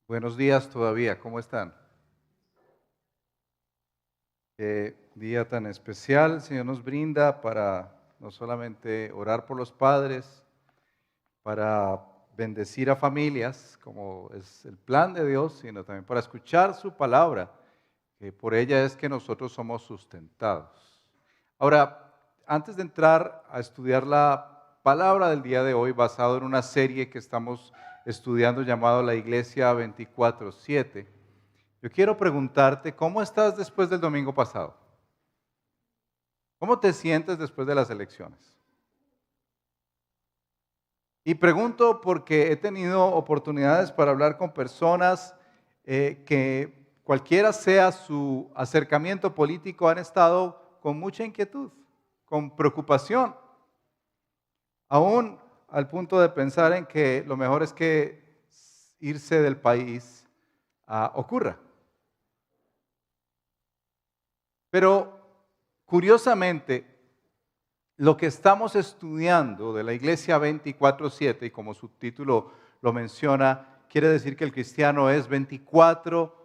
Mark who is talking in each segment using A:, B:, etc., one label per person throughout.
A: Buenos días todavía, ¿cómo están? Qué día tan especial el Señor nos brinda para no solamente orar por los padres, para bendecir a familias, como es el plan de Dios, sino también para escuchar su palabra, que por ella es que nosotros somos sustentados. Ahora, antes de entrar a estudiar la palabra del día de hoy, basado en una serie que estamos estudiando llamado La Iglesia 24/7, yo quiero preguntarte, ¿cómo estás después del domingo pasado? ¿Cómo te sientes después de las elecciones? Y pregunto porque he tenido oportunidades para hablar con personas que cualquiera sea su acercamiento político han estado con mucha inquietud, con preocupación, aún al punto de pensar en que lo mejor es que irse del país ocurra. Pero curiosamente, lo que estamos estudiando de la Iglesia 24/7, y como su título lo menciona, quiere decir que el cristiano es 24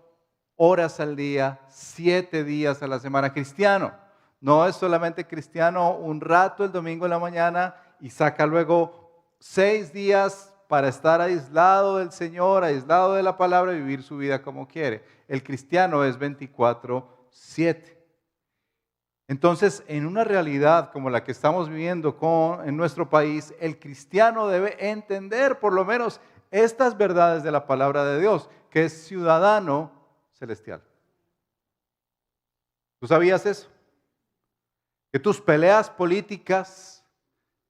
A: horas al día, 7 días a la semana cristiano. No es solamente cristiano un rato el domingo en la mañana y saca luego 6 días para estar aislado del Señor, aislado de la palabra y vivir su vida como quiere. El cristiano es 24/7. Entonces, en una realidad como la que estamos viviendo en nuestro país, el cristiano debe entender por lo menos estas verdades de la palabra de Dios, que es ciudadano celestial. ¿Tú sabías eso? Que tus peleas políticas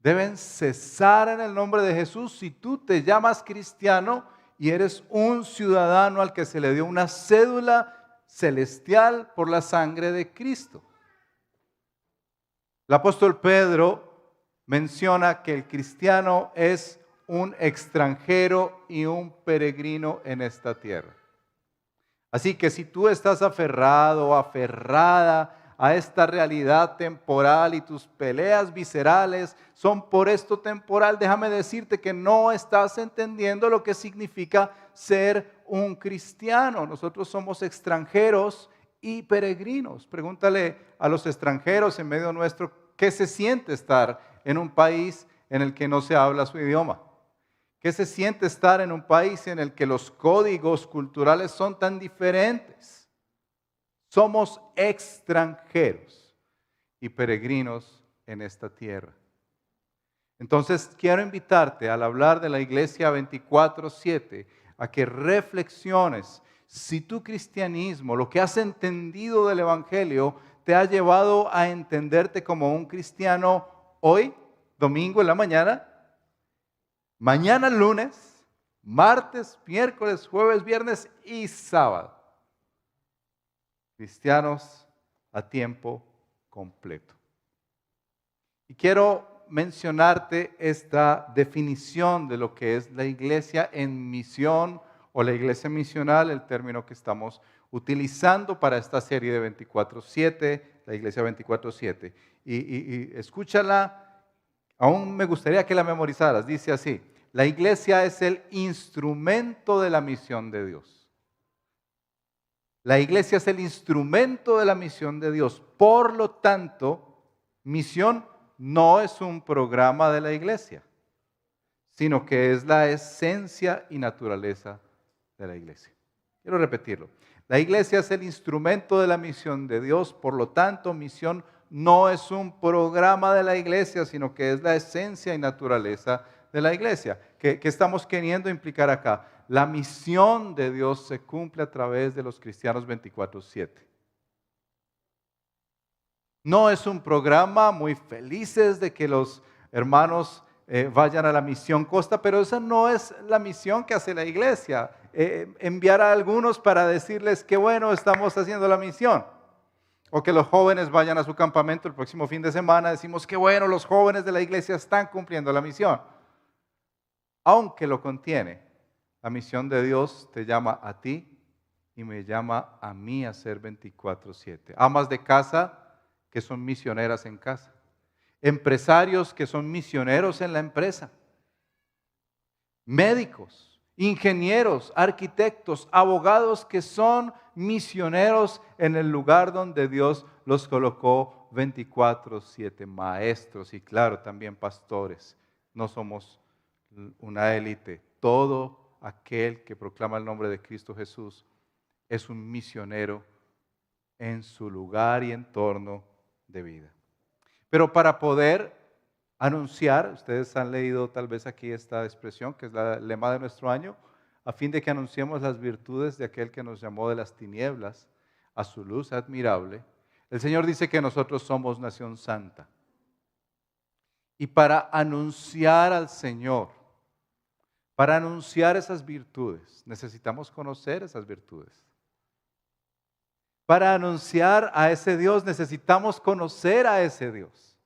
A: deben cesar en el nombre de Jesús si tú te llamas cristiano y eres un ciudadano al que se le dio una cédula celestial por la sangre de Cristo. El apóstol Pedro menciona que el cristiano es un extranjero y un peregrino en esta tierra. Así que si tú estás aferrado o aferrada a esta realidad temporal y tus peleas viscerales son por esto temporal, déjame decirte que no estás entendiendo lo que significa ser un cristiano. Nosotros somos extranjeros y peregrinos. Pregúntale a los extranjeros en medio nuestro qué se siente estar en un país en el que no se habla su idioma. ¿Qué se siente estar en un país en el que los códigos culturales son tan diferentes? Somos extranjeros y peregrinos en esta tierra. Entonces quiero invitarte al hablar de la Iglesia 24/7 a que reflexiones si tu cristianismo, lo que has entendido del Evangelio, te ha llevado a entenderte como un cristiano hoy, domingo en la mañana, mañana lunes, martes, miércoles, jueves, viernes y sábado. Cristianos a tiempo completo. Y quiero mencionarte esta definición de lo que es la iglesia en misión o la iglesia misional, el término que estamos utilizando para esta serie de 24/7, la iglesia 24/7. Y escúchala, aún me gustaría que la memorizaras, dice así: la iglesia es el instrumento de la misión de Dios. La iglesia es el instrumento de la misión de Dios. Por lo tanto, misión no es un programa de la iglesia, sino que es la esencia y naturaleza de la iglesia. Quiero repetirlo. La iglesia es el instrumento de la misión de Dios. Por lo tanto, misión no es un programa de la iglesia, sino que es la esencia y naturaleza de la iglesia. ¿Qué estamos queriendo implicar acá? La misión de Dios se cumple a través de los cristianos 24/7. No es un programa muy felices de que los hermanos vayan a la misión Costa, pero esa no es la misión que hace la iglesia. Enviar a algunos para decirles que bueno, estamos haciendo la misión. O que los jóvenes vayan a su campamento el próximo fin de semana, decimos que bueno, los jóvenes de la iglesia están cumpliendo la misión. Aunque lo contiene, la misión de Dios te llama a ti y me llama a mí a ser 24/7. Amas de casa que son misioneras en casa. Empresarios que son misioneros en la empresa. Médicos ingenieros, arquitectos, abogados que son misioneros en el lugar donde Dios los colocó 24/7, maestros y claro, también pastores. No somos una élite. Todo aquel que proclama el nombre de Cristo Jesús es un misionero en su lugar y entorno de vida. Pero para poder anunciar, ustedes han leído tal vez aquí esta expresión, que es el lema de nuestro año, a fin de que anunciemos las virtudes de aquel que nos llamó de las tinieblas a su luz admirable. El Señor dice que nosotros somos nación santa. Y para anunciar al Señor, para anunciar esas virtudes, necesitamos conocer esas virtudes. Para anunciar a ese Dios necesitamos conocer a ese Dios.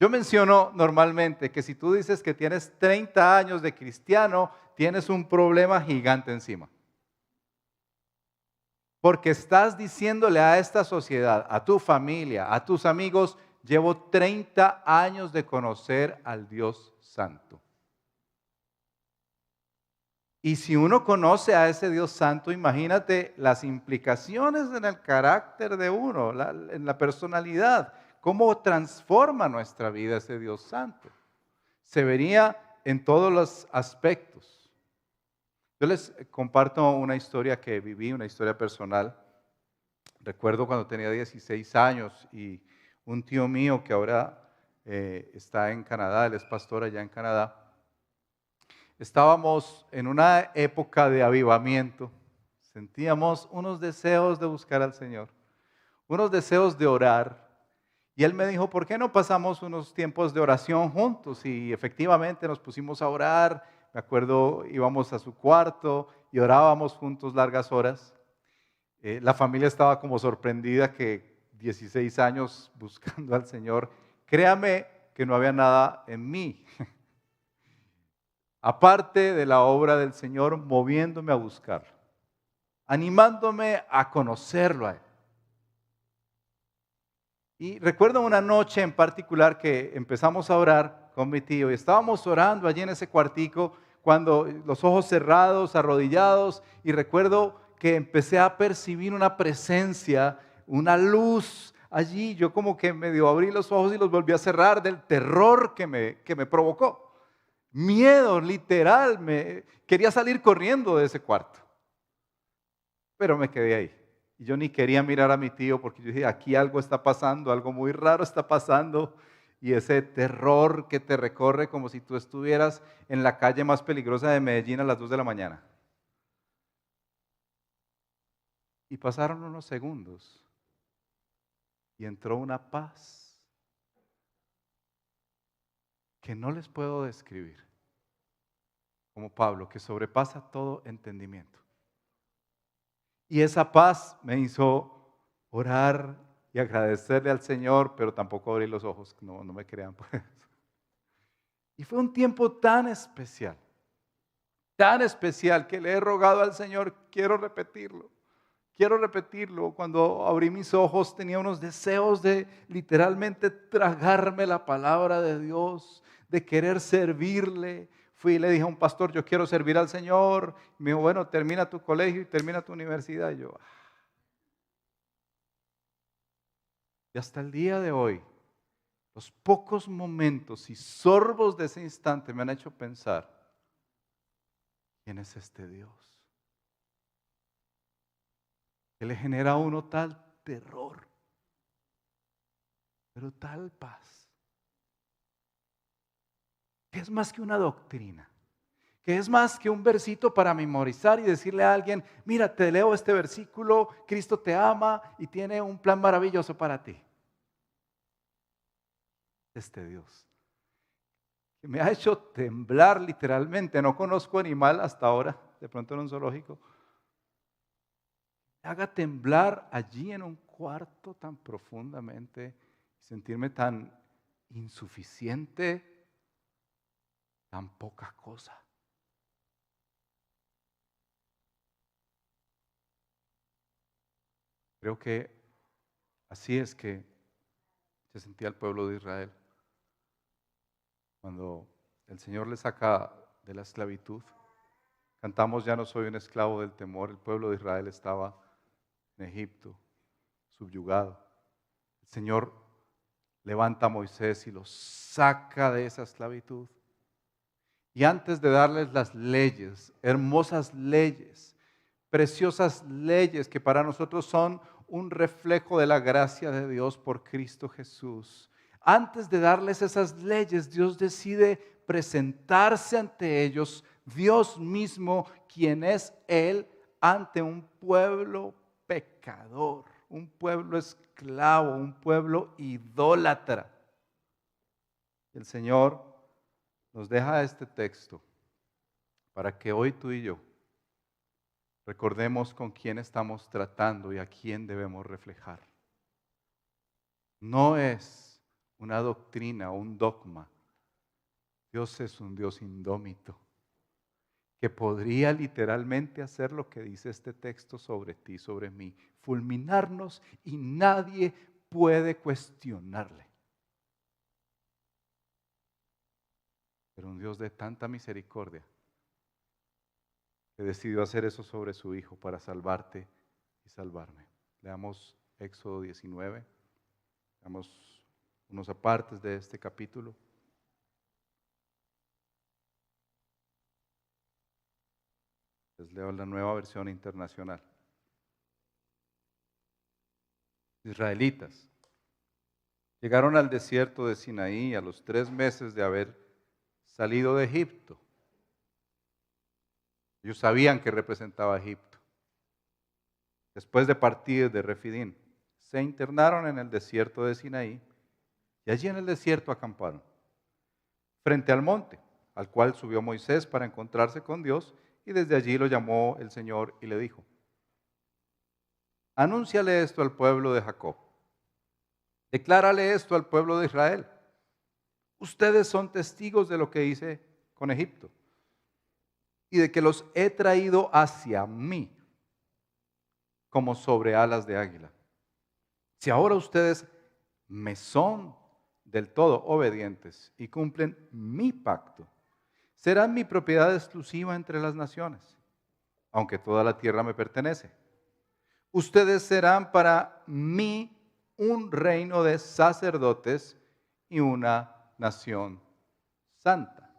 A: Yo menciono normalmente que si tú dices que tienes 30 años de cristiano, tienes un problema gigante encima. Porque estás diciéndole a esta sociedad, a tu familia, a tus amigos, llevo 30 años de conocer al Dios Santo. Y si uno conoce a ese Dios Santo, imagínate las implicaciones en el carácter de uno, en la personalidad, cómo transforma nuestra vida ese Dios Santo. Se vería en todos los aspectos. Yo les comparto una historia que viví, una historia personal. Recuerdo cuando tenía 16 años y un tío mío que ahora está en Canadá, él es pastor allá en Canadá. Estábamos en una época de avivamiento, sentíamos unos deseos de buscar al Señor, unos deseos de orar. Y él me dijo, ¿por qué no pasamos unos tiempos de oración juntos? Y efectivamente nos pusimos a orar. Me acuerdo, íbamos a su cuarto y orábamos juntos largas horas. La familia estaba como sorprendida que 16 años buscando al Señor. Créame que no había nada en mí. Aparte de la obra del Señor, moviéndome a buscarlo, animándome a conocerlo a Él. Y recuerdo una noche en particular que empezamos a orar con mi tío y estábamos orando allí en ese cuartico cuando los ojos cerrados, arrodillados, y recuerdo que empecé a percibir una presencia, una luz allí. Yo como que medio abrí los ojos y los volví a cerrar del terror que me provocó. Miedo, literal, quería salir corriendo de ese cuarto, pero me quedé ahí. Y yo ni quería mirar a mi tío porque yo dije, aquí algo está pasando, algo muy raro está pasando. Y ese terror que te recorre como si tú estuvieras en la calle más peligrosa de Medellín a las 2 de la mañana. Y pasaron unos segundos y entró una paz que no les puedo describir. Como Pablo, que sobrepasa todo entendimiento. Y esa paz me hizo orar y agradecerle al Señor, pero tampoco abrir los ojos, no me crean por eso. Y fue un tiempo tan especial que le he rogado al Señor, quiero repetirlo. Cuando abrí mis ojos tenía unos deseos de literalmente tragarme la palabra de Dios, de querer servirle. Fui y le dije a un pastor, yo quiero servir al Señor. Me dijo, bueno, termina tu colegio y termina tu universidad. Y yo, y hasta el día de hoy, los pocos momentos y sorbos de ese instante me han hecho pensar, ¿quién es este Dios? Que le genera a uno tal terror, pero tal paz. Que es más que una doctrina, que es más que un versito para memorizar y decirle a alguien, mira, te leo este versículo, Cristo te ama y tiene un plan maravilloso para ti. Este Dios, que me ha hecho temblar literalmente, no conozco animal hasta ahora, de pronto en un zoológico, me haga temblar allí en un cuarto tan profundamente, sentirme tan insuficiente, tan poca cosa. Creo que así es que se sentía el pueblo de Israel cuando el Señor le saca de la esclavitud Cantamos Ya no soy un esclavo del temor. El pueblo de Israel estaba en Egipto, subyugado. El Señor levanta a Moisés y los saca de esa esclavitud. Y antes de darles las leyes, hermosas leyes, preciosas leyes que para nosotros son un reflejo de la gracia de Dios por Cristo Jesús, antes de darles esas leyes, Dios decide presentarse ante ellos, Dios mismo, quien es Él, ante un pueblo pecador, un pueblo esclavo, un pueblo idólatra. El Señor nos deja este texto para que hoy tú y yo recordemos con quién estamos tratando y a quién debemos reflejar. No es una doctrina o un dogma. Dios es un Dios indómito que podría literalmente hacer lo que dice este texto sobre ti, sobre mí, fulminarnos y nadie puede cuestionarle. Pero un Dios de tanta misericordia que decidió hacer eso sobre su Hijo para salvarte y salvarme. Leamos Éxodo 19, leamos unos apartes de este capítulo. Les leo la Nueva Versión Internacional. Israelitas llegaron al desierto de Sinaí a los 3 meses de haber salido de Egipto. Ellos sabían que representaba Egipto. Después de partir de Refidín, se internaron en el desierto de Sinaí y allí en el desierto acamparon, frente al monte, al cual subió Moisés para encontrarse con Dios, y desde allí lo llamó el Señor y le dijo: anúnciale esto al pueblo de Jacob, declárale esto al pueblo de Israel. Ustedes son testigos de lo que hice con Egipto y de que los he traído hacia mí como sobre alas de águila. Si ahora ustedes me son del todo obedientes y cumplen mi pacto, serán mi propiedad exclusiva entre las naciones, aunque toda la tierra me pertenece. Ustedes serán para mí un reino de sacerdotes y una nación santa.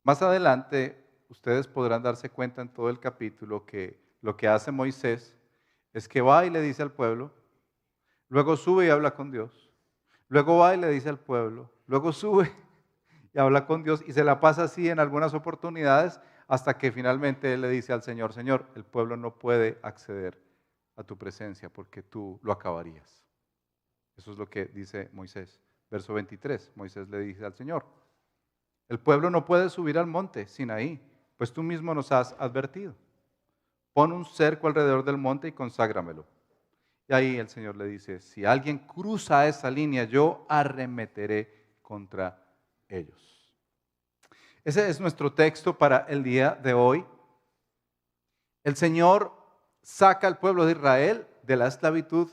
A: Más adelante, ustedes podrán darse cuenta en todo el capítulo que lo que hace Moisés es que va y le dice al pueblo, luego sube y habla con Dios, luego va y le dice al pueblo, luego sube y habla con Dios y se la pasa así en algunas oportunidades hasta que finalmente él le dice al Señor: Señor, el pueblo no puede acceder a tu presencia porque tú lo acabarías. Eso es lo que dice Moisés. Verso 23, Moisés le dice al Señor: el pueblo no puede subir al monte Sinaí, pues tú mismo nos has advertido. Pon un cerco alrededor del monte y conságramelo. Y ahí el Señor le dice: si alguien cruza esa línea, yo arremeteré contra ellos. Ese es nuestro texto para el día de hoy. El Señor saca al pueblo de Israel de la esclavitud.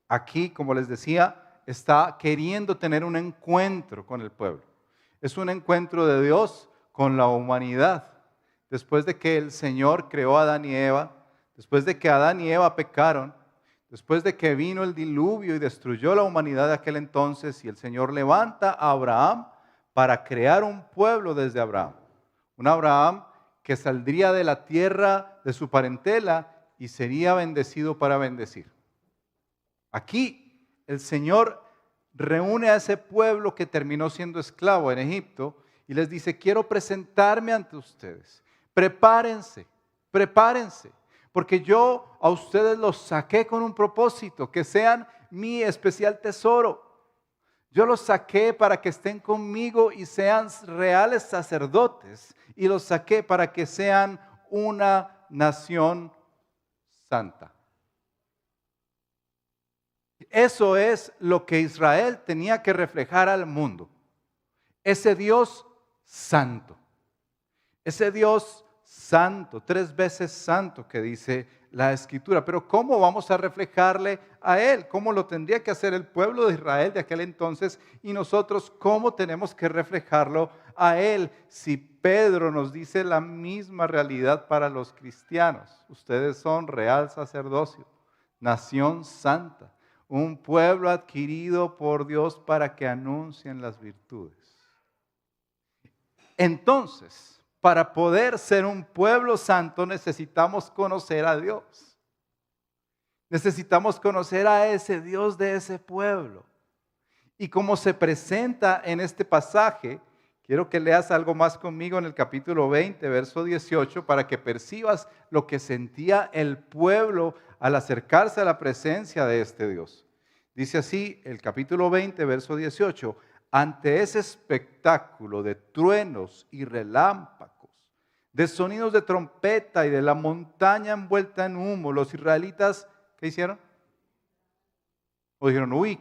A: Aquí, como les decía, está queriendo tener un encuentro con el pueblo. Es un encuentro de Dios con la humanidad. Después de que el Señor creó a Adán y Eva, después de que Adán y Eva pecaron, después de que vino el diluvio y destruyó la humanidad de aquel entonces, y el Señor levanta a Abraham para crear un pueblo desde Abraham. Un Abraham que saldría de la tierra de su parentela y sería bendecido para bendecir. Aquí el Señor reúne a ese pueblo que terminó siendo esclavo en Egipto y les dice: quiero presentarme ante ustedes. Prepárense, prepárense, porque yo a ustedes los saqué con un propósito, que sean mi especial tesoro. Yo los saqué para que estén conmigo y sean reales sacerdotes, y los saqué para que sean una nación santa. Eso es lo que Israel tenía que reflejar al mundo. Ese Dios santo. Ese Dios santo, 3 veces santo que dice la Escritura. Pero ¿cómo vamos a reflejarle a Él? ¿Cómo lo tendría que hacer el pueblo de Israel de aquel entonces? Y nosotros, ¿cómo tenemos que reflejarlo a Él si Pedro nos dice la misma realidad para los cristianos? Ustedes son real sacerdocio, nación santa, un pueblo adquirido por Dios para que anuncien las virtudes. Entonces, para poder ser un pueblo santo necesitamos conocer a Dios. Necesitamos conocer a ese Dios de ese pueblo. Y como se presenta en este pasaje, quiero que leas algo más conmigo en el capítulo 20, verso 18, para que percibas lo que sentía el pueblo al acercarse a la presencia de este Dios. Dice así el capítulo 20, verso 18, ante ese espectáculo de truenos y relámpagos, de sonidos de trompeta y de la montaña envuelta en humo, los israelitas, ¿qué hicieron? O dijeron, uy,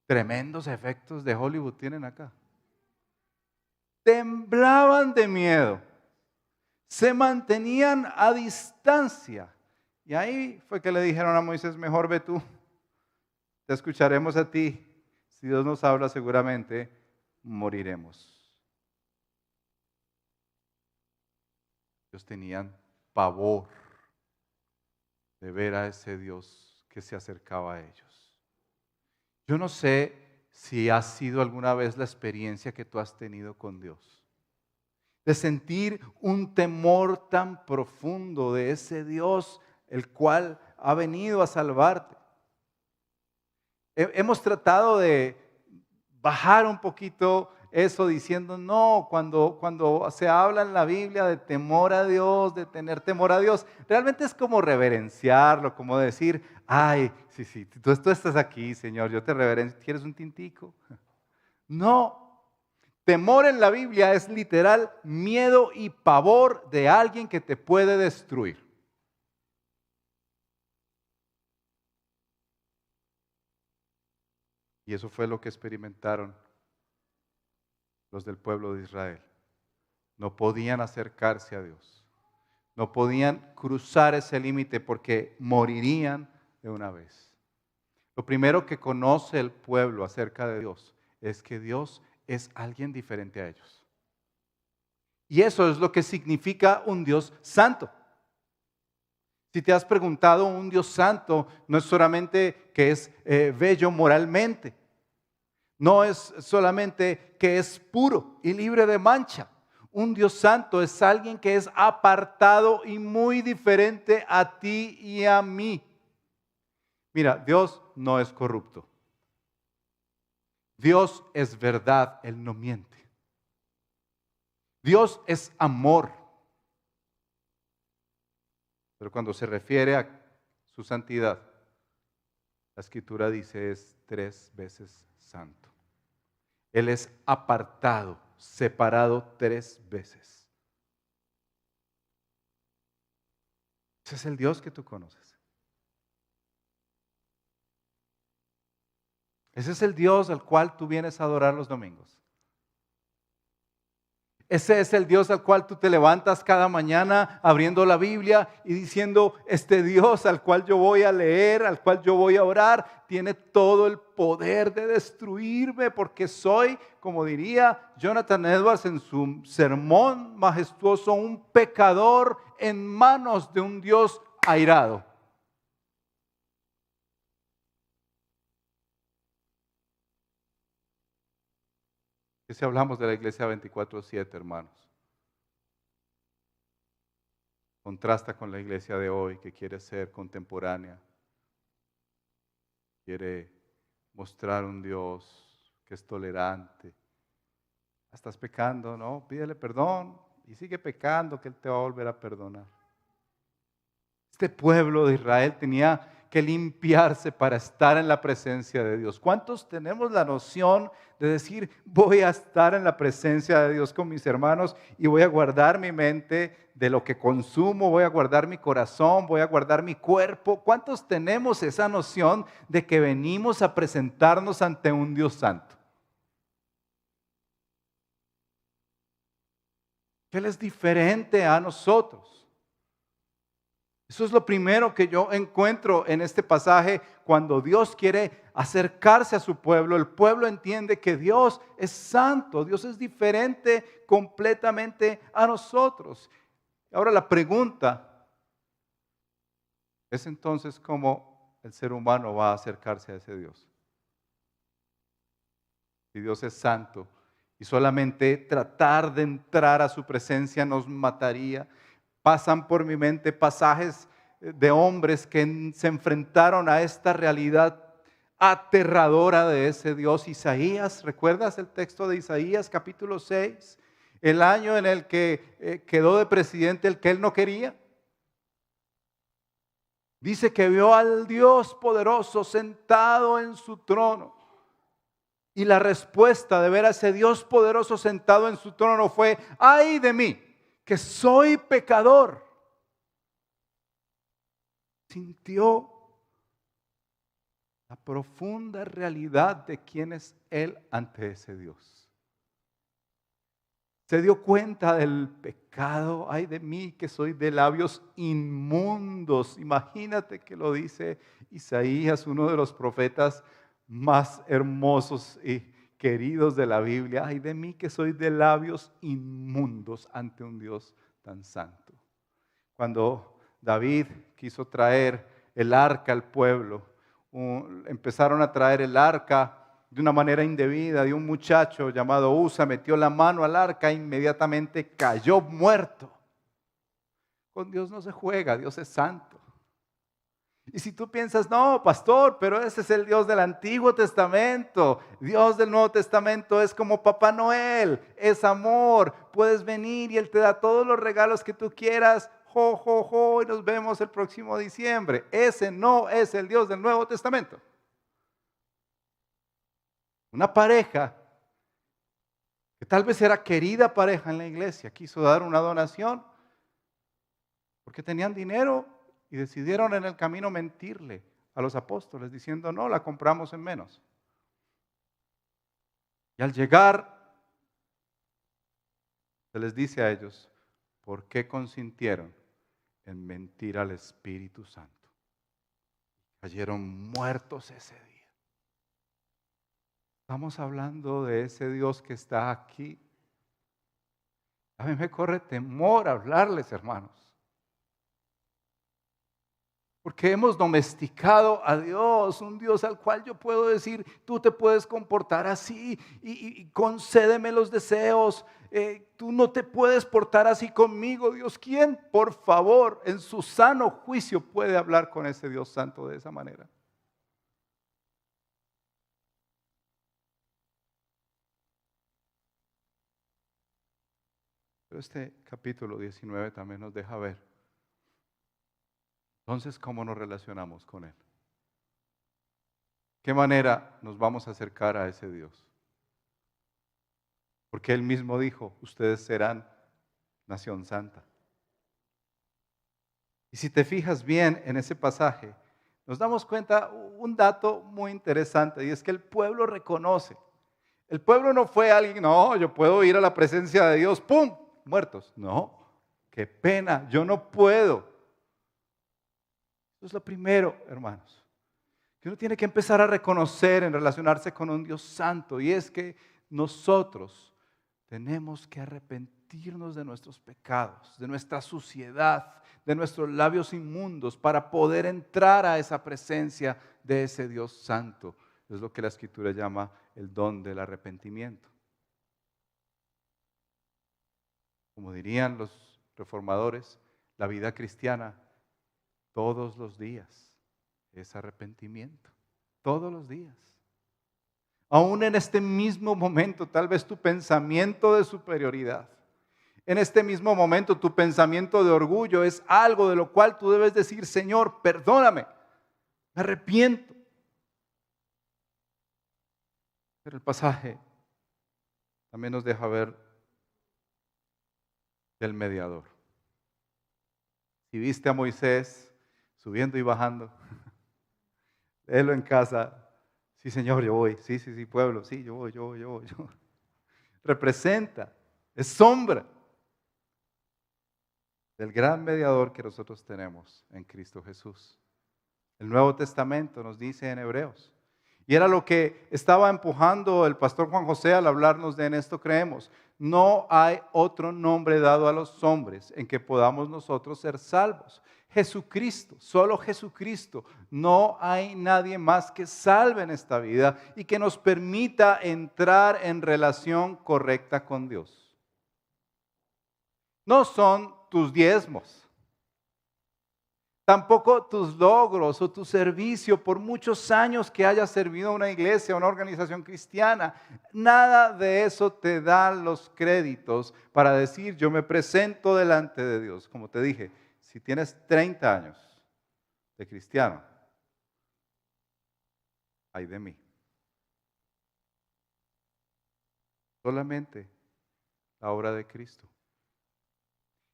A: tremendos efectos de Hollywood tienen acá. Temblaban de miedo, se mantenían a distancia. Y ahí fue que le dijeron a Moisés, mejor ve tú, te escucharemos a ti. Si Dios nos habla, seguramente moriremos. Ellos tenían pavor de ver a ese Dios que se acercaba a ellos. Yo no sé si ha sido alguna vez la experiencia que tú has tenido con Dios, de sentir un temor tan profundo de ese Dios el cual ha venido a salvarte. Hemos tratado de bajar un poquito eso diciendo, no, cuando se habla en la Biblia de temor a Dios, de tener temor a Dios, realmente es como reverenciarlo, como decir, ay, sí, tú estás aquí, Señor, yo te reverencio, ¿quieres un tintico? No, temor en la Biblia es literal miedo y pavor de alguien que te puede destruir. Y eso fue lo que experimentaron los del pueblo de Israel. No podían acercarse a Dios. No podían cruzar ese límite porque morirían de una vez. Lo primero que conoce el pueblo acerca de Dios es que Dios es alguien diferente a ellos. Y eso es lo que significa un Dios santo. Si te has preguntado, un Dios santo no es solamente que es bello moralmente, no es solamente que es puro y libre de mancha. Un Dios santo es alguien que es apartado y muy diferente a ti y a mí. Mira, Dios no es corrupto. Dios es verdad, Él no miente. Dios es amor. Pero cuando se refiere a su santidad, la Escritura dice es 3 veces santo. Él es apartado, separado 3 veces. Ese es el Dios que tú conoces. Ese es el Dios al cual tú vienes a adorar los domingos. Ese es el Dios al cual tú te levantas cada mañana abriendo la Biblia y diciendo, este Dios al cual yo voy a leer, al cual yo voy a orar, tiene todo el poder de destruirme porque soy, como diría Jonathan Edwards en su sermón majestuoso, un pecador en manos de un Dios airado. Que si hablamos de la iglesia 24/7, hermanos, contrasta con la iglesia de hoy que quiere ser contemporánea, quiere mostrar un Dios que es tolerante. Estás pecando, ¿no? Pídele perdón y sigue pecando que Él te va a volver a perdonar. Este pueblo de Israel tenía que limpiarse para estar en la presencia de Dios. ¿Cuántos tenemos la noción de decir, voy a estar en la presencia de Dios con mis hermanos y voy a guardar mi mente de lo que consumo, voy a guardar mi corazón, voy a guardar mi cuerpo? ¿Cuántos tenemos esa noción de que venimos a presentarnos ante un Dios santo? Que Él es diferente a nosotros. Eso es lo primero que yo encuentro en este pasaje cuando Dios quiere acercarse a su pueblo. El pueblo entiende que Dios es santo, Dios es diferente completamente a nosotros. Ahora la pregunta es entonces cómo el ser humano va a acercarse a ese Dios. Si Dios es santo y solamente tratar de entrar a su presencia nos mataría. Pasan por mi mente pasajes de hombres que se enfrentaron a esta realidad aterradora de ese Dios. Isaías, ¿recuerdas el texto de Isaías capítulo 6? El año en el que quedó de presidente el que él no quería. Dice que vio al Dios poderoso sentado en su trono. Y la respuesta de ver a ese Dios poderoso sentado en su trono fue: ¡ay de mí, que soy pecador! Sintió la profunda realidad de quién es él ante ese Dios. Se dio cuenta del pecado. ¡Ay de mí, que soy de labios inmundos! Imagínate que lo dice Isaías, uno de los profetas más hermosos y queridos de la Biblia. ¡Ay de mí, que soy de labios inmundos ante un Dios tan santo! Cuando David quiso traer el arca al pueblo, empezaron a traer el arca de una manera indebida, de un muchacho llamado Usa, metió la mano al arca e inmediatamente cayó muerto. Con Dios no se juega, Dios es santo. Y si tú piensas: no, pastor, pero ese es el Dios del Antiguo Testamento, Dios del Nuevo Testamento es como Papá Noel, es amor, puedes venir y Él te da todos los regalos que tú quieras, jo, jo, jo, y nos vemos el próximo diciembre. Ese no es el Dios del Nuevo Testamento. Una pareja que tal vez era querida pareja en la iglesia, quiso dar una donación porque tenían dinero y decidieron en el camino mentirle a los apóstoles diciendo: no, la compramos en menos. Y al llegar se les dice a ellos: ¿por qué consintieron en mentir al Espíritu Santo? Cayeron muertos ese día. Estamos hablando de ese Dios que está aquí. A mí me corre temor hablarles, hermanos. Porque hemos domesticado a Dios, un Dios al cual yo puedo decir: tú te puedes comportar así y concédeme los deseos. Tú no te puedes portar así conmigo, Dios. ¿Quién, por favor, en su sano juicio puede hablar con ese Dios santo de esa manera? Pero este capítulo 19 también nos deja ver entonces cómo nos relacionamos con Él. ¿Qué manera nos vamos a acercar a ese Dios? Porque Él mismo dijo: ustedes serán nación santa. Y si te fijas bien en ese pasaje, nos damos cuenta un dato muy interesante, y es que el pueblo reconoce. El pueblo no fue alguien: no, yo puedo ir a la presencia de Dios, ¡pum!, muertos. No, qué pena, yo no puedo. Eso es lo primero, hermanos, que uno tiene que empezar a reconocer en relacionarse con un Dios santo, y es que nosotros tenemos que arrepentirnos de nuestros pecados, de nuestra suciedad, de nuestros labios inmundos, para poder entrar a esa presencia de ese Dios santo. Es lo que la Escritura llama el don del arrepentimiento. Como dirían los reformadores, la vida cristiana todos los días es arrepentimiento. Todos los días. Aún en este mismo momento, tal vez tu pensamiento de superioridad, en este mismo momento tu pensamiento de orgullo es algo de lo cual tú debes decir: Señor, perdóname, me arrepiento. Pero el pasaje también nos deja ver del mediador. Si viste a Moisés subiendo y bajando, léelo en casa. Sí, Señor, yo voy. Sí, pueblo. Sí, yo voy. Representa, es sombra. del gran mediador que nosotros tenemos en Cristo Jesús. El Nuevo Testamento nos dice en Hebreos. Y era lo que estaba empujando el pastor Juan José al hablarnos de En esto creemos. No hay otro nombre dado a los hombres en que podamos nosotros ser salvos. Jesucristo, solo Jesucristo. No hay nadie más que salve en esta vida y que nos permita entrar en relación correcta con Dios. No son tus diezmos. Tampoco tus logros o tu servicio por muchos años que hayas servido a una iglesia, a una organización cristiana. Nada de eso te da los créditos para decir yo me presento delante de Dios. Como te dije, si tienes 30 años de cristiano, ay de mí. Solamente la obra de Cristo.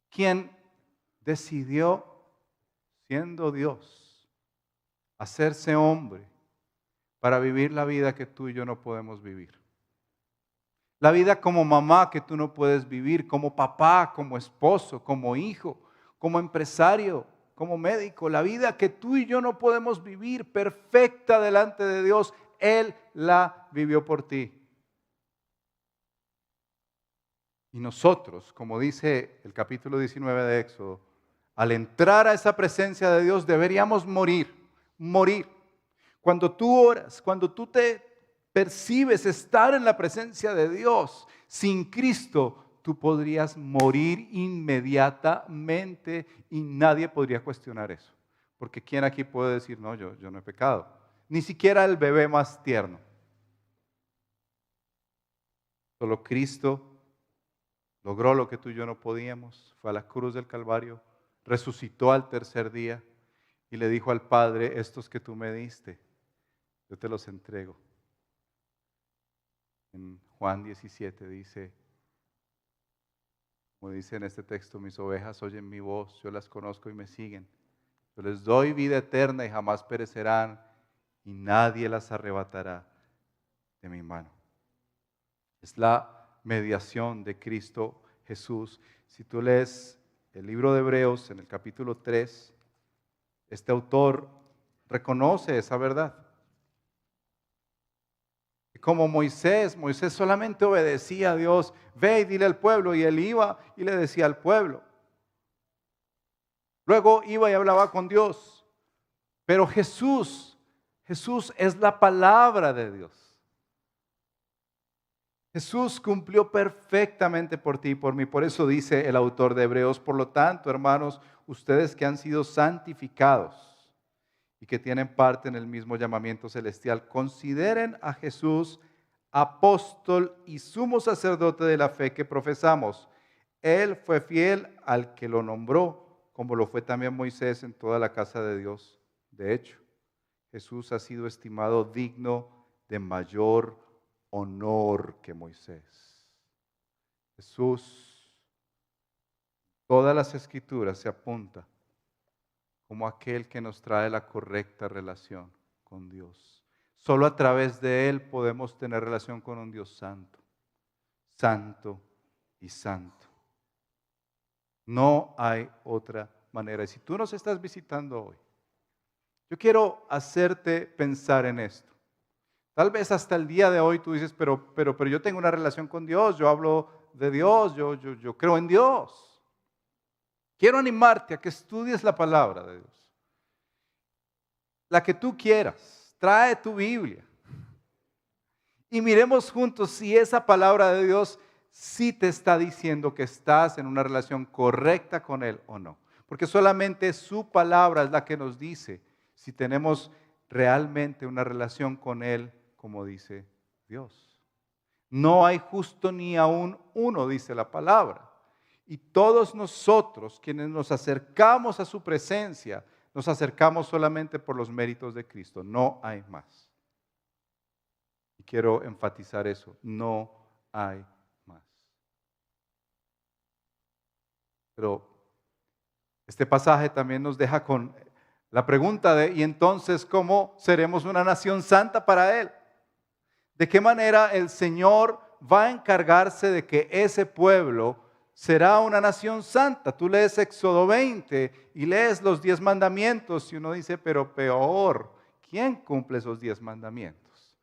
A: Quien decidió, siendo Dios, hacerse hombre para vivir la vida que tú y yo no podemos vivir. La vida como mamá que tú no puedes vivir, como papá, como esposo, como hijo, como empresario, como médico. La vida que tú y yo no podemos vivir perfecta delante de Dios, Él la vivió por ti. Y nosotros, como dice el capítulo 19 de Éxodo, al entrar a esa presencia de Dios deberíamos morir. Cuando tú oras, cuando tú te percibes estar en la presencia de Dios sin Cristo, tú podrías morir inmediatamente y nadie podría cuestionar eso. Porque ¿quién aquí puede decir, no, yo no he pecado? Ni siquiera el bebé más tierno. Solo Cristo logró lo que tú y yo no podíamos, fue a la cruz del Calvario, resucitó al tercer día y le dijo al Padre, estos que tú me diste, yo te los entrego. En Juan 17 dice, como dice en este texto, mis ovejas oyen mi voz, yo las conozco y me siguen. Yo les doy vida eterna y jamás perecerán y nadie las arrebatará de mi mano. Es la mediación de Cristo Jesús. Si tú lees el libro de Hebreos en el capítulo 3, este autor reconoce esa verdad. Como Moisés solamente obedecía a Dios, ve y dile al pueblo, y él iba y le decía al pueblo. Luego iba y hablaba con Dios. Pero Jesús es la palabra de Dios. Jesús cumplió perfectamente por ti y por mí. Por eso dice el autor de Hebreos, por lo tanto, hermanos, ustedes que han sido santificados y que tienen parte en el mismo llamamiento celestial, consideren a Jesús apóstol y sumo sacerdote de la fe que profesamos. Él fue fiel al que lo nombró, como lo fue también Moisés en toda la casa de Dios. De hecho, Jesús ha sido estimado digno de mayor honor que Moisés. Jesús, todas las escrituras se apunta como aquel que nos trae la correcta relación con Dios. Solo a través de Él podemos tener relación con un Dios santo, santo y santo. No hay otra manera. Y si tú nos estás visitando hoy, yo quiero hacerte pensar en esto. Tal vez hasta el día de hoy tú dices, pero yo tengo una relación con Dios, yo hablo de Dios, yo creo en Dios. Quiero animarte a que estudies la palabra de Dios. La que tú quieras, trae tu Biblia. Y miremos juntos si esa palabra de Dios sí te está diciendo que estás en una relación correcta con Él o no. Porque solamente su palabra es la que nos dice si tenemos realmente una relación con Él, como dice Dios. No hay justo ni aún uno, dice la palabra. Y todos nosotros, quienes nos acercamos a su presencia, nos acercamos solamente por los méritos de Cristo. No hay más. Y quiero enfatizar eso. No hay más. Pero este pasaje también nos deja con la pregunta de, ¿y entonces cómo seremos una nación santa para Él? ¿De qué manera el Señor va a encargarse de que ese pueblo será una nación santa. Tú lees Éxodo 20 y lees los 10 mandamientos y uno dice, pero peor, ¿quién cumple esos 10 mandamientos?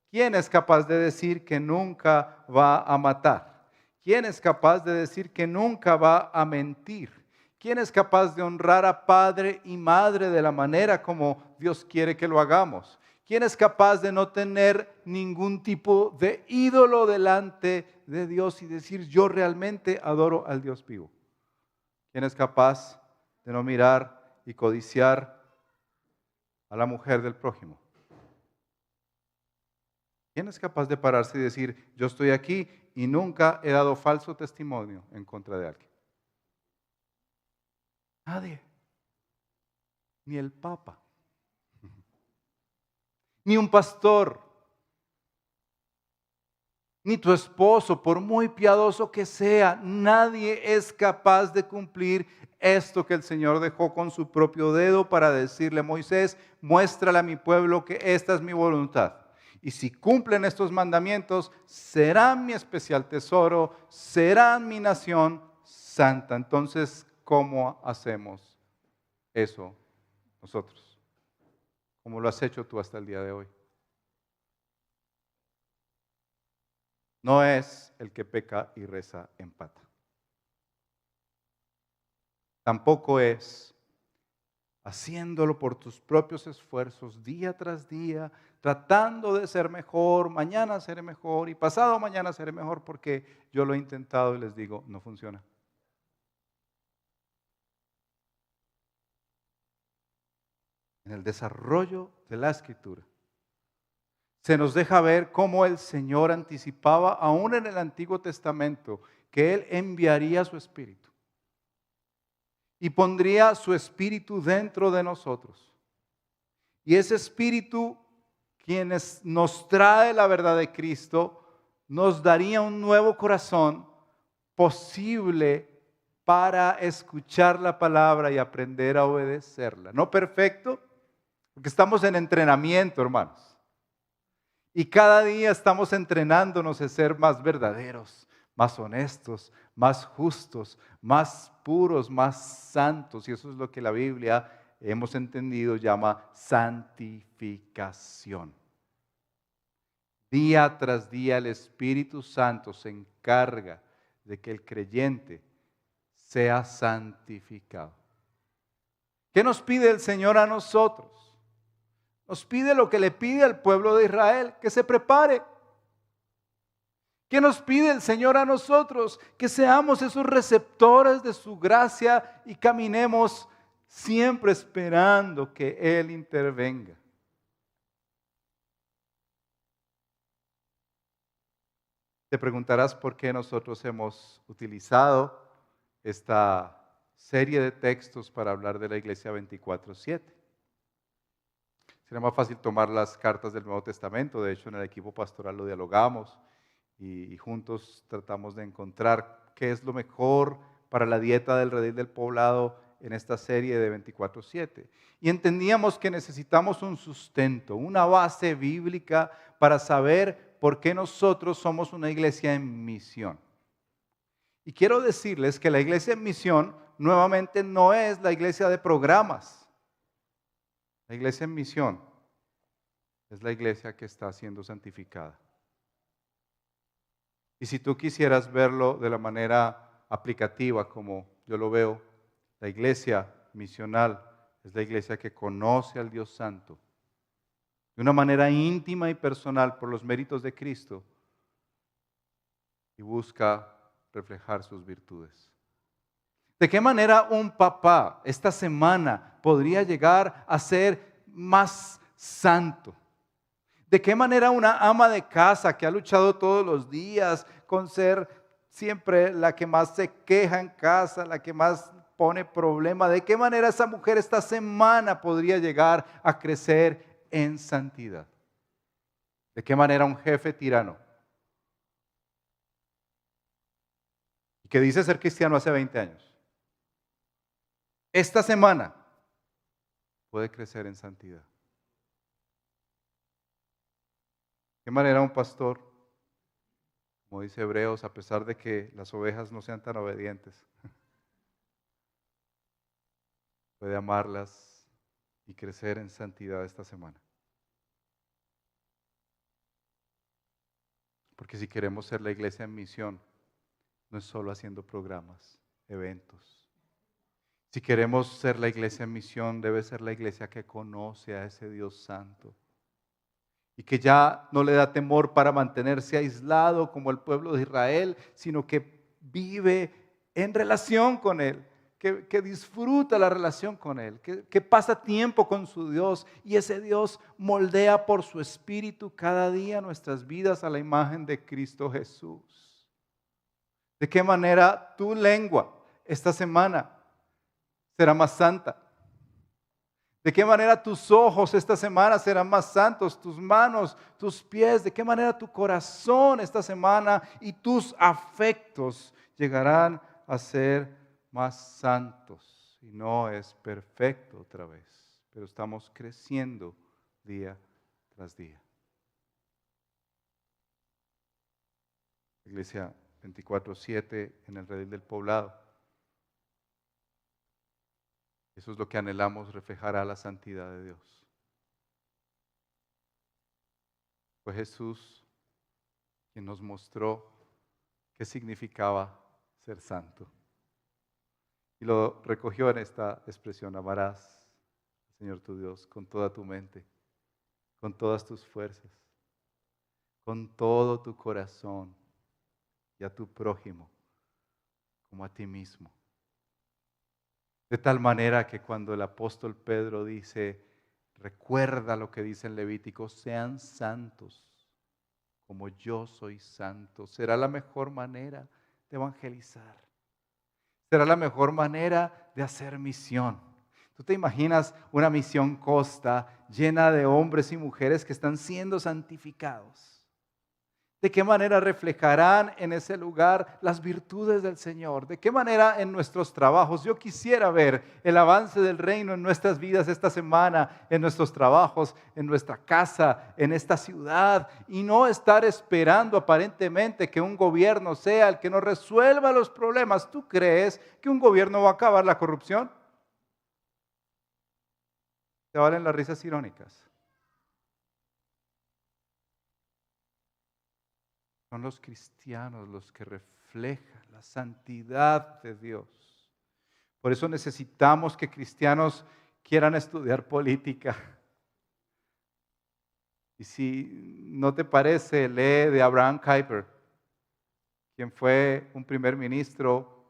A: ¿Quién es capaz de decir que nunca va a matar? ¿Quién es capaz de decir que nunca va a mentir? ¿Quién es capaz de honrar a padre y madre de la manera como Dios quiere que lo hagamos? ¿Quién es capaz de no tener ningún tipo de ídolo delante de Dios y decir yo realmente adoro al Dios vivo? ¿Quién es capaz de no mirar y codiciar a la mujer del prójimo? ¿Quién es capaz de pararse y decir yo estoy aquí y nunca he dado falso testimonio en contra de alguien? Nadie, ni el Papa, ni un pastor, ni tu esposo, por muy piadoso que sea. Nadie es capaz de cumplir esto que el Señor dejó con su propio dedo para decirle a Moisés, muéstrale a mi pueblo que esta es mi voluntad. Y si cumplen estos mandamientos, serán mi especial tesoro, serán mi nación santa. Entonces, ¿cómo hacemos eso nosotros? ¿Cómo lo has hecho tú hasta el día de hoy? No es el que peca y reza empata. Tampoco es haciéndolo por tus propios esfuerzos día tras día, tratando de ser mejor, mañana seré mejor y pasado mañana seré mejor porque yo lo he intentado y les digo, no funciona. En el desarrollo de la Escritura se nos deja ver cómo el Señor anticipaba, aún en el Antiguo Testamento, que Él enviaría su Espíritu y pondría su Espíritu dentro de nosotros. Y ese Espíritu, quienes nos trae la verdad de Cristo, nos daría un nuevo corazón posible para escuchar la palabra y aprender a obedecerla. No perfecto, porque estamos en entrenamiento, hermanos. Y cada día estamos entrenándonos a ser más verdaderos, más honestos, más justos, más puros, más santos. Y eso es lo que la Biblia, hemos entendido, llama santificación. Día tras día el Espíritu Santo se encarga de que el creyente sea santificado. ¿Qué nos pide el Señor a nosotros? Nos pide lo que le pide al pueblo de Israel, que se prepare. ¿Qué nos pide el Señor a nosotros? Que seamos esos receptores de su gracia y caminemos siempre esperando que Él intervenga. Te preguntarás por qué nosotros hemos utilizado esta serie de textos para hablar de la iglesia 24/7. Sería más fácil tomar las cartas del Nuevo Testamento. De hecho, en el equipo pastoral lo dialogamos y juntos tratamos de encontrar qué es lo mejor para la dieta del redil del poblado en esta serie de 24/7. Y entendíamos que necesitamos un sustento, una base bíblica para saber por qué nosotros somos una iglesia en misión. Y quiero decirles que la iglesia en misión nuevamente no es la iglesia de programas. La iglesia en misión es la iglesia que está siendo santificada. Y si tú quisieras verlo de la manera aplicativa como yo lo veo, la iglesia misional es la iglesia que conoce al Dios Santo de una manera íntima y personal por los méritos de Cristo y busca reflejar sus virtudes. ¿De qué manera un papá esta semana podría llegar a ser más santo? ¿De qué manera una ama de casa que ha luchado todos los días con ser siempre la que más se queja en casa, la que más pone problema, de qué manera esa mujer esta semana podría llegar a crecer en santidad? ¿De qué manera un jefe tirano que dice ser cristiano hace 20 años, esta semana puede crecer en santidad? ¿De qué manera un pastor Como dice Hebreos, a pesar de que las ovejas no sean tan obedientes, puede amarlas y crecer en santidad esta semana. Porque si queremos ser la iglesia en misión, no es solo haciendo programas, eventos. Si queremos ser la iglesia en misión, debe ser la iglesia que conoce a ese Dios santo y que ya no le da temor para mantenerse aislado como el pueblo de Israel, sino que vive en relación con Él, que disfruta la relación con Él, que pasa tiempo con su Dios y ese Dios moldea por su espíritu cada día nuestras vidas a la imagen de Cristo Jesús. ¿De qué manera tu lengua esta semana será más santa? ¿De qué manera tus ojos esta semana serán más santos? Tus manos, tus pies. ¿De qué manera tu corazón esta semana y tus afectos llegarán a ser más santos? Y no es perfecto otra vez, pero estamos creciendo día tras día. Iglesia 24/7 en el Redil del Poblado. Eso es lo que anhelamos, reflejará la santidad de Dios. Fue Jesús quien nos mostró qué significaba ser santo. Y lo recogió en esta expresión: amarás al Señor tu Dios con toda tu mente, con todas tus fuerzas, con todo tu corazón y a tu prójimo como a ti mismo. De tal manera que cuando el apóstol Pedro dice, recuerda lo que dice en Levítico, sean santos como yo soy santo, será la mejor manera de evangelizar. Será la mejor manera de hacer misión. ¿Tú te imaginas una misión Costa llena de hombres y mujeres que están siendo santificados? ¿De qué manera reflejarán en ese lugar las virtudes del Señor? ¿De qué manera en nuestros trabajos? Yo quisiera ver el avance del reino en nuestras vidas esta semana, en nuestros trabajos, en nuestra casa, en esta ciudad, y no estar esperando aparentemente que un gobierno sea el que nos resuelva los problemas. ¿Tú crees que un gobierno va a acabar la corrupción? ¿Te valen las risas irónicas? Son los cristianos los que reflejan la santidad de Dios. Por eso necesitamos que cristianos quieran estudiar política. Y si no te parece, lee de Abraham Kuyper, quien fue un primer ministro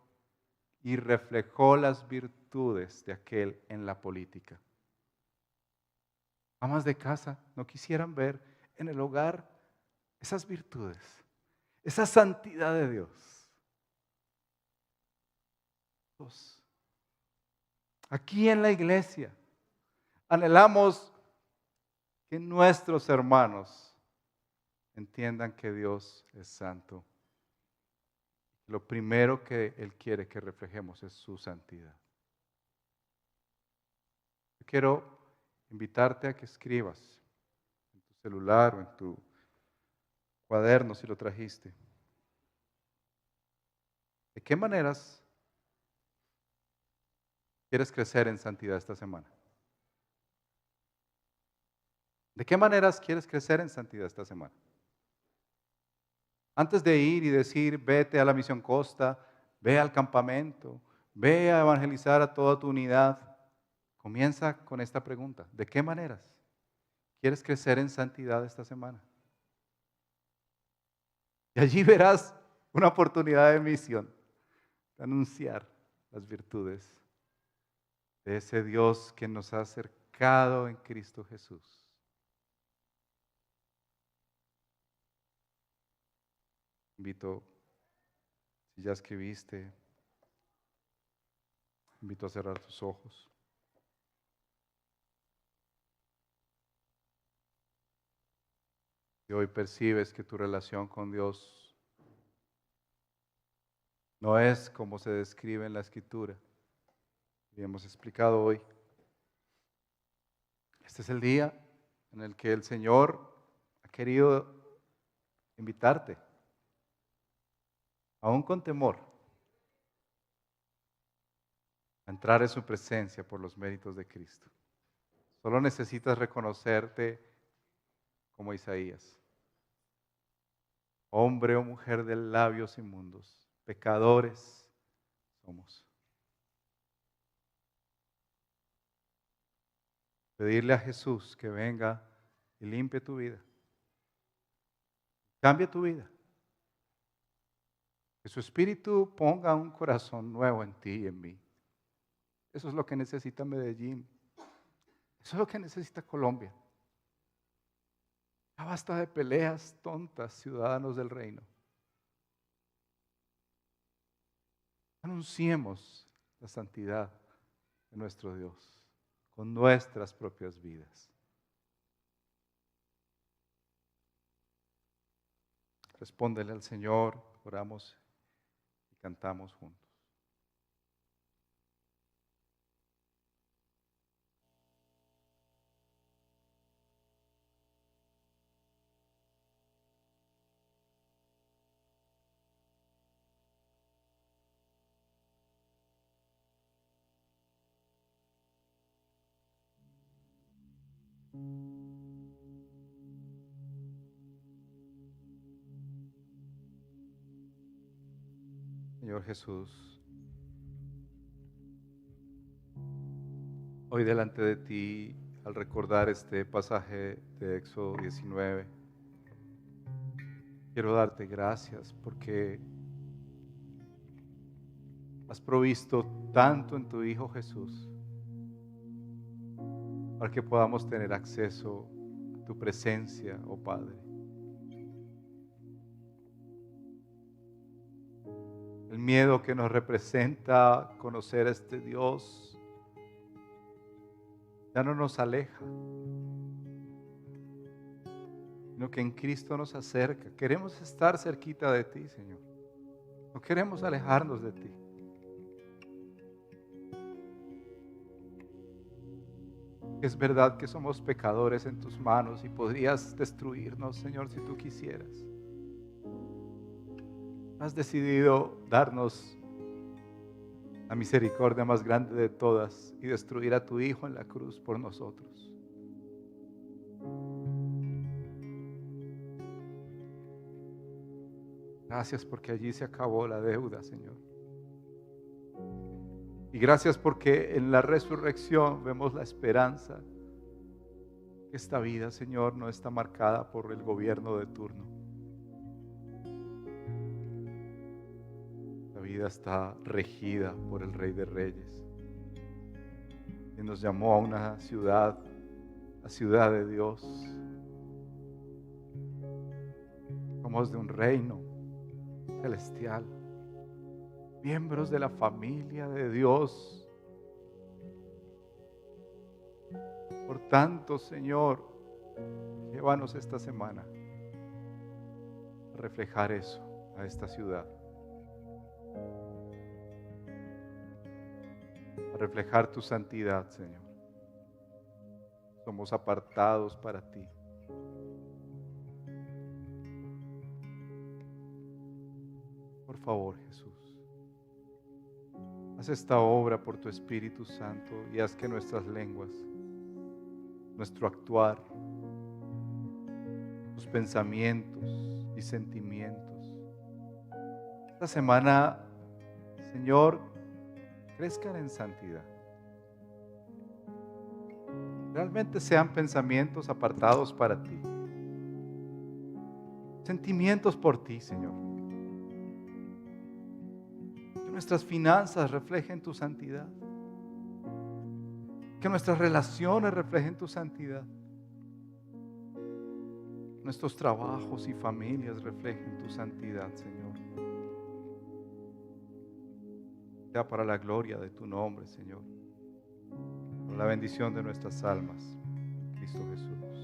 A: y reflejó las virtudes de aquel en la política. Amas de casa no quisieran ver en el hogar esas virtudes, esa santidad de Dios. Aquí en la iglesia anhelamos que nuestros hermanos entiendan que Dios es santo. Lo primero que Él quiere que reflejemos es su santidad. Yo quiero invitarte a que escribas en tu celular o en tu cuaderno si lo trajiste. ¿De qué maneras quieres crecer en santidad esta semana? ¿De qué maneras quieres crecer en santidad esta semana? Antes de ir y decir, vete a la Misión Costa, ve al campamento, ve a evangelizar a toda tu unidad, comienza con esta pregunta: ¿de qué maneras quieres crecer en santidad esta semana? Y allí verás una oportunidad de misión, de anunciar las virtudes de ese Dios que nos ha acercado en Cristo Jesús. Invito, si ya escribiste, invito a cerrar tus ojos. Y hoy percibes que tu relación con Dios no es como se describe en la Escritura. Y hemos explicado hoy. Este es el día en el que el Señor ha querido invitarte aún con temor, a entrar en su presencia por los méritos de Cristo. Solo necesitas reconocerte como Isaías. Hombre o mujer de labios inmundos, pecadores somos. Pedirle a Jesús que venga y limpie tu vida. Cambie tu vida. Que su Espíritu ponga un corazón nuevo en ti y en mí. Eso es lo que necesita Medellín. Eso es lo que necesita Colombia. Ya basta de peleas tontas, ciudadanos del reino. Anunciemos la santidad de nuestro Dios con nuestras propias vidas. Respóndele al Señor, oramos y cantamos juntos. Señor Jesús, hoy delante de ti, al recordar este pasaje de Éxodo 19, quiero darte gracias porque has provisto tanto en tu Hijo Jesús para que podamos tener acceso a tu presencia, oh Padre. El miedo que nos representa conocer a este Dios ya no nos aleja, sino que en Cristo nos acerca. Queremos estar cerquita de ti, Señor. No queremos alejarnos de ti. Es verdad que somos pecadores en tus manos y podrías destruirnos, Señor, si tú quisieras. Has decidido darnos la misericordia más grande de todas y destruir a tu Hijo en la cruz por nosotros. Gracias porque allí se acabó la deuda, Señor. Y gracias porque en la resurrección vemos la esperanza. Esta vida, Señor, no está marcada por el gobierno de turno. La vida está regida por el Rey de Reyes, que nos llamó a una ciudad, la ciudad de Dios. Somos de un reino celestial, miembros de la familia de Dios. Por tanto, Señor, llévanos esta semana a reflejar eso a esta ciudad, a reflejar tu santidad, Señor. Somos apartados para ti. Por favor, Jesús, haz esta obra por tu Espíritu Santo y haz que nuestras lenguas, nuestro actuar, tus pensamientos y sentimientos, esta semana, Señor, crezcan en santidad. Realmente sean pensamientos apartados para ti, sentimientos por ti, Señor. Que nuestras finanzas reflejen tu santidad. Que nuestras relaciones reflejen tu santidad. Nuestros trabajos y familias reflejen tu santidad, Señor. Sea para la gloria de tu nombre, Señor. Por la bendición de nuestras almas, Cristo Jesús.